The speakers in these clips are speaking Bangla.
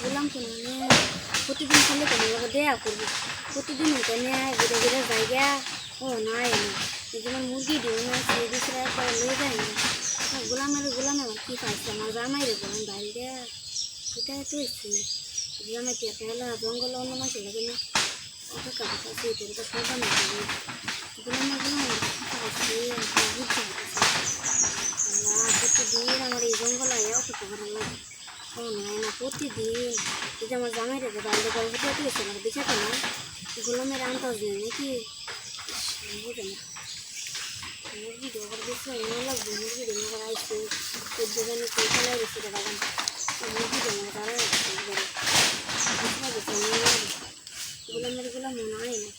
বললাম তো প্রতিদিন খালি তোমার দেয়া করবো প্রতিদিন ওখানে ঘুরে ঘুরে জায়গা ও নাই না যেমন মুরগি দিও না সেই বিষয়ে একবার লয়ে যায় না গোলামের কি পাইছে আমার জামাইরে বলেন বাইরে এটাই তো এসছি জামাই পেলা জঙ্গল অন্য মাসে লাগে না অপেক্ষা করতে এটা তো সব না গোলামের পাইছে বুঝতে প্রতিদিন আমার এই জঙ্গল আয় অপেক্ষা করার লাগে ও নাই না প্রতিদিন এই যে আমার জামাইরে বাইরে গল্প করতে গেছে আমার বিচারটা না গোলামের আনতাজ নেই নাকি বোঝে না মুরগি দেওয়ার বেশি এমন লাগবে মুরগি দেওয়ার আইসে দোকানে খেলা গেছে বাগান মুরগি দেওয়ার তারা গোলামের গোলাম মনে হয় না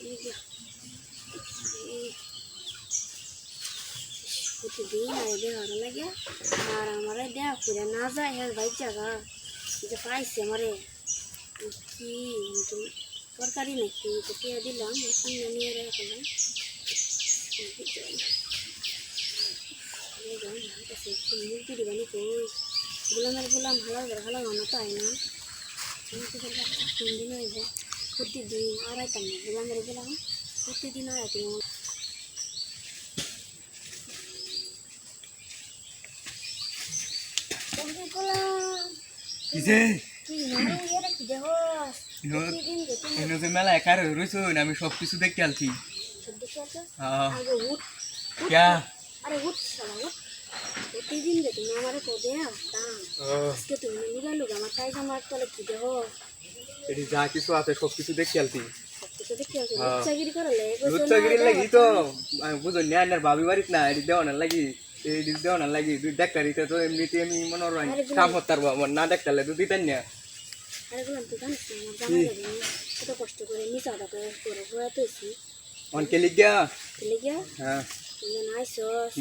প্রতিদিন আয় দেওয়ার লাগে আর আমার দেওয়া করে না যায় হ্যাঁ বাইক জায়গা যে পাইছে আমারে কি তরকারি নাকি তোকে দিলাম সামনে নিয়ে রাখলাম মুরগি দিবানি কই গোলামের গোলাম ভালো ঘন তো হয় না তিন দিন হইব প্রতিদিন আড়াইতাম না গোলামের গোলাম প্রতিদিন আড়াইতাম মেলা একা রয়েছ আমি সবকিছু দেখতে আলছি আরে উঠ প্রতিদিন যে তুমি আমার পদে আজকে তুমি নিবে লোক আমার তাই আমার তলে কি দেহ এটি যা কিছু আছে সবকিছু দেখতে আলছি সবকিছু দেখতে আলছি লুচ্চাগিরি করলে লুচ্চাগিরি লাগি তো আমি বুঝো নিয়ার বাবি বাড়িত না এটি দেওয়ানোর লাগি এটি দেওয়ানোর লাগি দুই ডাক্তারিতে তো এমনিতে আমি মনে হয় কাম করতে পারবো আমার না ডাক্তারলে তো দিতেন না আরে বললাম তুই জানিস না আমার জামাই কত কষ্ট করে মিশাটা করে ঘোরাতেছি অনকে লিখিয়া হ্যাঁ নাইছস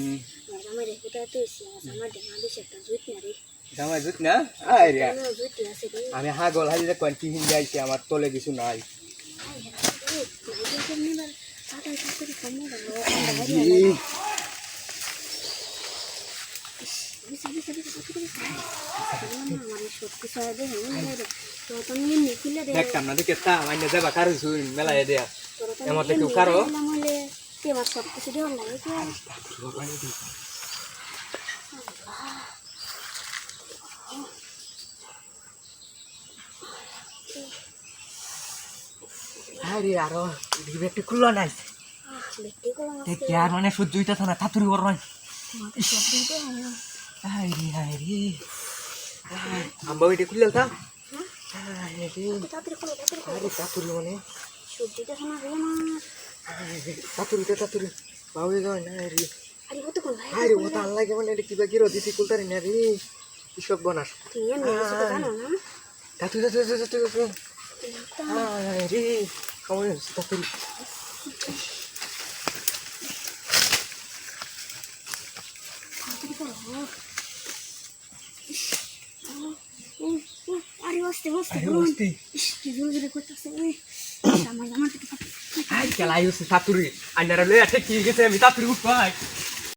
আমার জামাই রে ঘোরাতেছি আমার দেখা দিছে একটা জুত না রে জামাই জুত না আয় রে জুত আছে রে আমি হাগল হাজি কোন কি হিন্দি আইছে আমার তলে কিছু নাই দেখতাম না দেখে তা মাইনে যাবা কারো শুন মেলায় দেয়া এমন কেউ কারো সব কিছু দেওয়ার লাগে আরে আরো একটু খুললো নাই আর মানে সহ্য হইতেছে না তাড়াতাড়ি ওর নয় আম্বা ওইটা খুললে তা তাড়াতাড়ি মানে তাড়াতাড়ি পাওয়া যায় না রে আরে ও তো আল্লাহ মানে এটা কিবা গিরো দিতে কুলতারি না রে কৃষক বনাস তাড়াতাড়ি রে সময় হচ্ছে তাড়াতাড়ি খেলাই হচ্ছে তাড়াতাড়ি আন্ডারা লয়ে ঠিক গেছে আমি তাড়াতাড়ি উঠবো